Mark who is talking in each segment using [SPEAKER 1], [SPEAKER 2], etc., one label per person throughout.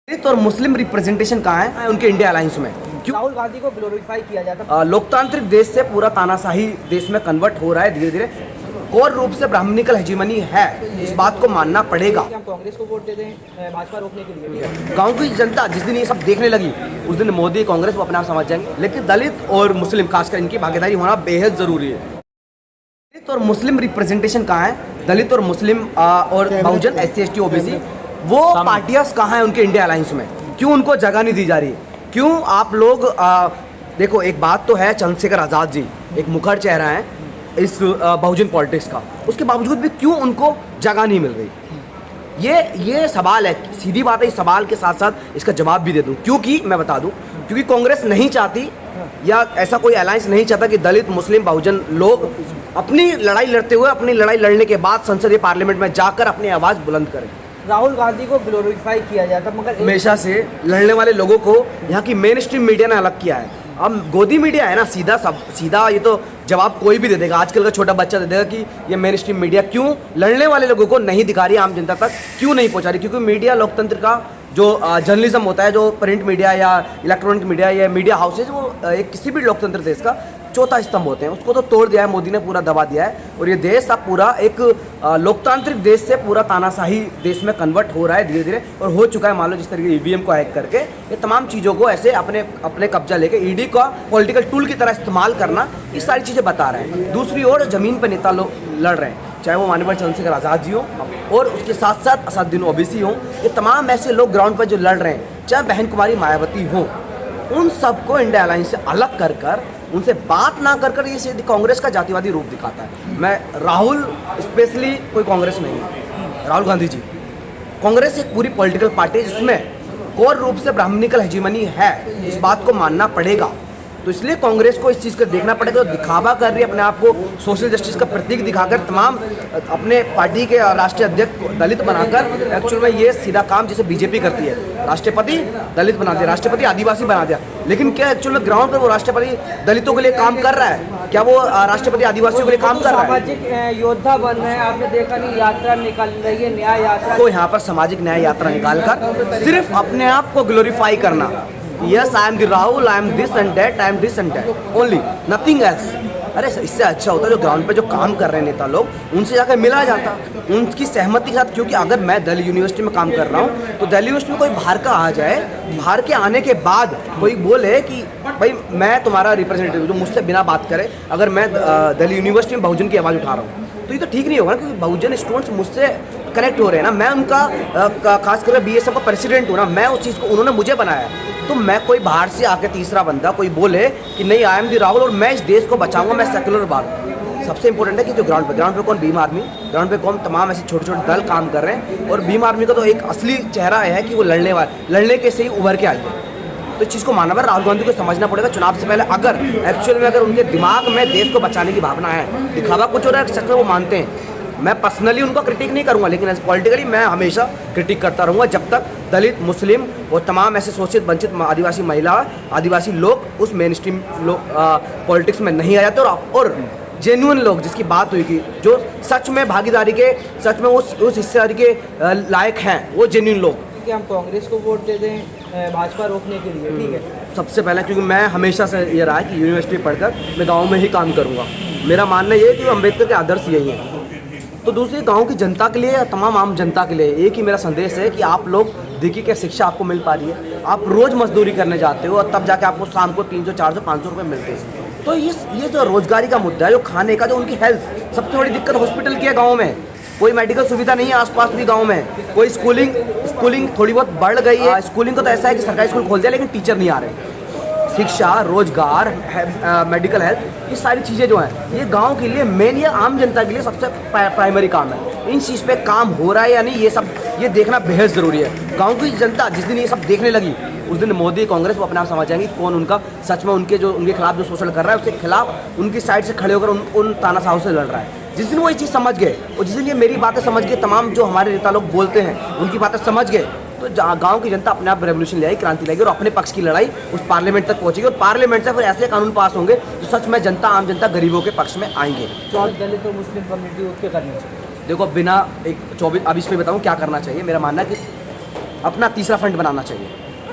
[SPEAKER 1] दलित और मुस्लिम रिप्रेजेंटेशन कहाँ है उनके इंडिया अलायंस में? क्यों
[SPEAKER 2] राहुल गांधी को ग्लोरीफाई किया जाता है?
[SPEAKER 1] लोकतांत्रिक देश से पूरा तानाशाही देश में कन्वर्ट हो रहा है धीरे धीरे। कोर रूप से ब्राह्मणिकल हेजीमनी है, इस बात को मानना पड़ेगा।
[SPEAKER 2] हम कांग्रेस को वोट दे दें भाजपा रोकने के लिए, ठीक है?
[SPEAKER 1] गांव की जनता जिस दिन ये सब देखने लगी उस दिन मोदी कांग्रेस वो अपने आप समझ जाएंगे। लेकिन दलित और मुस्लिम खासकर इनकी भागीदारी होना बेहद जरूरी है। दलित और मुस्लिम रिप्रेजेंटेशन कहाँ है? दलित और मुस्लिम और बहुजन SC ST OBC वो पार्टियां कहाँ हैं उनके इंडिया अलायंस में? क्यों उनको जगह नहीं दी जा रही? क्यों आप लोग देखो, एक बात तो है, चंद्रशेखर आज़ाद जी एक मुखर चेहरा है इस बहुजन पॉलिटिक्स का, उसके बावजूद भी क्यों उनको जगह नहीं मिल रही? ये सवाल है, सीधी बात है। इस सवाल के साथ साथ इसका जवाब भी दे दूं, क्योंकि मैं बता दूं, क्योंकि कांग्रेस नहीं चाहती या ऐसा कोई अलायंस नहीं चाहता कि दलित मुस्लिम बहुजन लोग अपनी लड़ाई लड़ते हुए अपनी लड़ाई लड़ने के बाद संसदीय पार्लियामेंट में जाकर अपनी आवाज़ बुलंद करें।
[SPEAKER 2] राहुल गांधी को ग्लोरीफाई किया जाता, मगर
[SPEAKER 1] हमेशा से लड़ने वाले लोगों को यहाँ की मेन स्ट्रीम मीडिया ने अलग किया है। अब गोदी मीडिया है ना, सीधा ये तो जवाब कोई भी दे देगा, आजकल का छोटा बच्चा दे देगा कि ये मेन स्ट्रीम मीडिया क्यों लड़ने वाले लोगों को नहीं दिखा रही, आम जनता तक क्यों नहीं पहुँचा रही? क्योंकि मीडिया लोकतंत्र का जो जर्नलिज्म होता है, जो प्रिंट मीडिया या इलेक्ट्रॉनिक मीडिया या मीडिया हाउसेज, वो एक किसी भी लोकतंत्र देश का चौथा स्तंभ होते हैं। उसको तो तोड़ दिया है मोदी ने, पूरा दबा दिया है। और ये देश अब पूरा एक लोकतांत्रिक देश से पूरा तानाशाही देश में कन्वर्ट हो रहा है धीरे धीरे, और हो चुका है। मान लो जिस तरीके EVM को हैक करके ये तमाम चीज़ों को ऐसे अपने कब्जा लेके ED का पॉलिटिकल टूल की तरह इस्तेमाल करना, ये सारी चीज़ें बता रहे हैं। दूसरी ओर ज़मीन पर नेता लोग लड़ रहे हैं, चाहे वो माननीय चंद्रशेखर आज़ाद जी हो और उसके साथ साथ असदुद्दीन ओवैसी हो, ये तमाम ऐसे लोग ग्राउंड पर जो लड़ रहे हैं, चाहे बहन कुमारी मायावती हो, उन सबको इंडिया अलायंस से अलग कर उनसे बात ना कर ये सीधी कांग्रेस का जातिवादी रूप दिखाता है। मैं राहुल स्पेशली कोई कांग्रेस नहीं है, राहुल गांधी जी कांग्रेस एक पूरी पॉलिटिकल पार्टी है जिसमें कोर रूप से ब्राह्मणिकल हेजीमनी है, इस बात को मानना पड़ेगा। तो इसलिए कांग्रेस को इस चीज़ को देखना पड़ेगा। तो दिखावा कर रही है अपने आप को सोशल जस्टिस का प्रतीक दिखाकर, तमाम अपने पार्टी के राष्ट्रीय अध्यक्ष को दलित बनाकर, एक्चुअल में ये सीधा काम जैसे बीजेपी करती है, राष्ट्रपति दलित बना दिया, राष्ट्रपति आदिवासी बना दिया। लेकिन क्या एक्चुअल में ग्राउंड पर वो राष्ट्रपति दलितों के लिए काम कर रहा है? क्या वो राष्ट्रपति आदिवासियों के लिए काम कर रहा है?
[SPEAKER 2] सामाजिक योद्धा बन रहे हैं, आपने देखा नहीं, यात्रा निकाल रही है, न्याय यात्रा
[SPEAKER 1] को यहाँ पर सामाजिक न्याय यात्रा निकालकर सिर्फ अपने आप को ग्लोरीफाई करना, yes I am the Rahul, I am this and that, I am this and that, only nothing else. अरे इससे अच्छा होता जो ग्राउंड पे जो काम कर रहे हैं नेता लोग, उनसे जाकर मिला जाता, उनकी सहमति के साथ। क्योंकि अगर मैं दिल्ली यूनिवर्सिटी में काम कर रहा हूँ तो दिल्ली यूनिवर्सिटी में कोई बाहर का आ जाए, बाहर के आने के बाद कोई बोले कि भाई मैं तुम्हारा रिप्रेजेंटेटिव, जो मुझसे बिना बात करे, अगर मैं दिल्ली यूनिवर्सिटी में बहुजन की आवाज़ उठा रहा हूँ, तो ये तो ठीक नहीं होगा ना, क्योंकि बहुजन स्टूडेंट्स मुझसे कनेक्ट हो रहे हैं ना। मैं उनका खासकर BSF का प्रेसिडेंट हूँ ना, मैं उस चीज़ को, उन्होंने मुझे बनाया। तो मैं कोई बाहर से आके तीसरा बंदा कोई बोले कि नहीं आई एम दी राहुल और मैं इस देश को बचाऊंगा, मैं सेक्युलर बात। सबसे इंपॉर्टेंट है कि जो ग्राउंड पे कौन? भीम आर्मी, ग्राउंड पे कौन? तमाम ऐसे छोटे छोटे दल काम कर रहे हैं। और भीम आर्मी का तो एक असली चेहरा है कि वो लड़ने के से ही उभर के आई है। तो इस चीज़ को मानना पड़ेगा, राहुल गांधी को समझना पड़ेगा चुनाव से पहले, अगर एक्चुअल में अगर उनके दिमाग में देश को बचाने की भावना है, दिखावा कुछ हो रहा है, सच में वो मानते हैं। मैं पर्सनली उनको क्रिटिक नहीं करूंगा, लेकिन पॉलिटिकली मैं हमेशा क्रिटिक करता रहूँगा जब तक दलित, मुस्लिम और तमाम ऐसे शोषित वंचित आदिवासी महिला, आदिवासी लोग उस मेन स्ट्रीम पॉलिटिक्स में नहीं आ जाते। और जेन्युइन लोग जिसकी बात हुई कि जो सच में भागीदारी के, सच में उस हिस्सेदारी के लायक हैं, वो जेन्युइन लोग।
[SPEAKER 2] कि हम कांग्रेस को वोट दे दें भाजपा रोकने के लिए, ठीक है?
[SPEAKER 1] सबसे पहले क्योंकि मैं हमेशा से ये रहा है कि यूनिवर्सिटी पढ़कर मैं गाँव में ही काम करूँगा। मेरा मानना ये है कि अम्बेडकर के आदर्श यही हैं। तो दूसरी गांव की जनता के लिए या तमाम आम जनता के लिए एक ही मेरा संदेश है कि आप लोग देखिए क्या शिक्षा आपको मिल पा रही है। आप रोज़ मजदूरी करने जाते हो और तब जाके आपको शाम को 300, 400, 500 रुपये मिलते हैं। तो ये जो रोजगारी का मुद्दा है, जो खाने का, जो उनकी हेल्थ, सबसे बड़ी दिक्कत हॉस्पिटल की है गाँव में। कोई मेडिकल सुविधा नहीं है आसपास भी गाँव में। कोई स्कूलिंग थोड़ी बहुत बढ़ गई है। स्कूलिंग का तो ऐसा है कि सरकारी स्कूल खोल दिया लेकिन टीचर नहीं आ रहे। शिक्षा, रोजगार, मेडिकल हेल्थ, ये सारी चीज़ें जो हैं, ये गांव के लिए मेन या आम जनता के लिए सबसे प्राइमरी काम है। इन चीज़ पे काम हो रहा है या नहीं, ये देखना बेहद ज़रूरी है। गांव की जनता जिस दिन ये सब देखने लगी उस दिन मोदी कांग्रेस वो अपने आप समझ जाएंगे कौन उनका सच में उनके खिलाफ जो शोषण कर रहा है, उसके खिलाफ उनकी साइड से खड़े होकर उन तानाशाहों से लड़ रहा है। जिस दिन वो ये चीज़ समझ गए और जिस दिन ये मेरी बातें समझ गए, तमाम जो हमारे नेता लोग बोलते हैं उनकी बातें समझ गए, तो गांव की जनता अपने आप रेवोल्यूशन ले आई, क्रांति लाएगी और अपने पक्ष की लड़ाई उस पार्लियामेंट तक पहुंचेगी। और पार्लियामेंट से फिर ऐसे कानून पास होंगे जो सच में जनता, आम जनता, गरीबों के पक्ष में आएंगे।
[SPEAKER 2] दलित और मुस्लिम कम्युनिटी उसके करनी चाहिए।
[SPEAKER 1] देखो बिना एक 24 अब इसमें बताऊँ क्या करना चाहिए। मेरा मानना है कि अपना तीसरा फ्रंट बनाना चाहिए।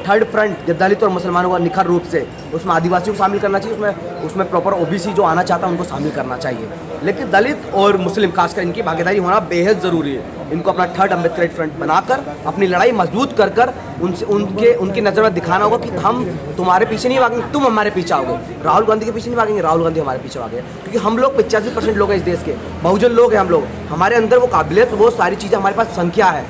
[SPEAKER 1] थर्ड फ्रंट दलित और मुसलमानों का निखर रूप से, उसमें आदिवासियों को शामिल करना चाहिए, उसमें प्रॉपर ओबीसी जो आना चाहता है उनको शामिल करना चाहिए। लेकिन दलित और मुस्लिम खासकर इनकी भागीदारी होना बेहद ज़रूरी है। इनको अपना थर्ड अम्बेडकर फ्रंट बनाकर अपनी लड़ाई मजबूत कर कर उनसे उनकी नज़र में दिखाना होगा कि हम तुम्हारे पीछे नहीं भागेंगे, तुम हमारे पीछे आओगे। राहुल गांधी के पीछे नहीं भागेंगे, राहुल गांधी हमारे पीछे भागेंगे। क्योंकि हम लोग 85% लोग हैं इस देश के, बहुजन लोग हैं हम लोग। हमारे अंदर वो काबिलियत, वो सारी चीज़ें, हमारे पास संख्या है,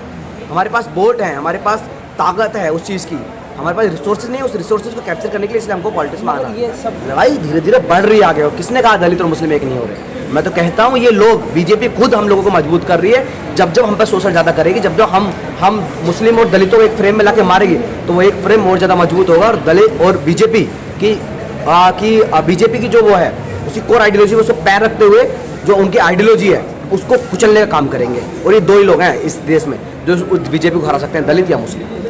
[SPEAKER 1] हमारे पास वोट है, हमारे पास ताकत है उस चीज़ की। हमारे पास रिसोर्सेज नहीं है, उस रिसोर्सेज को कैप्चर करने के लिए इसलिए हमको पॉलिटिक्स में आना है।
[SPEAKER 2] ये सब
[SPEAKER 1] लड़ाई धीरे धीरे बढ़ रही है आगे। और किसने कहा दलित और मुस्लिम एक नहीं हो रहे? मैं तो कहता हूँ ये लोग, बीजेपी खुद हम लोगों को मजबूत कर रही है। जब जब हम पर शोषण ज़्यादा करेगी, जब जब हम मुस्लिम और दलितों को एक फ्रेम में लाके मारेगी, तो वो एक फ्रेम और ज़्यादा मजबूत होगा। और दलित और बीजेपी की जो वो है उसी कोर आइडियोलॉजी में उसको पैर रखते हुए जो उनकी आइडियोलॉजी है उसको कुचलने का काम करेंगे। और ये दो ही लोग हैं इस देश में जो बीजेपी को हरा सकते हैं, दलित या मुस्लिम।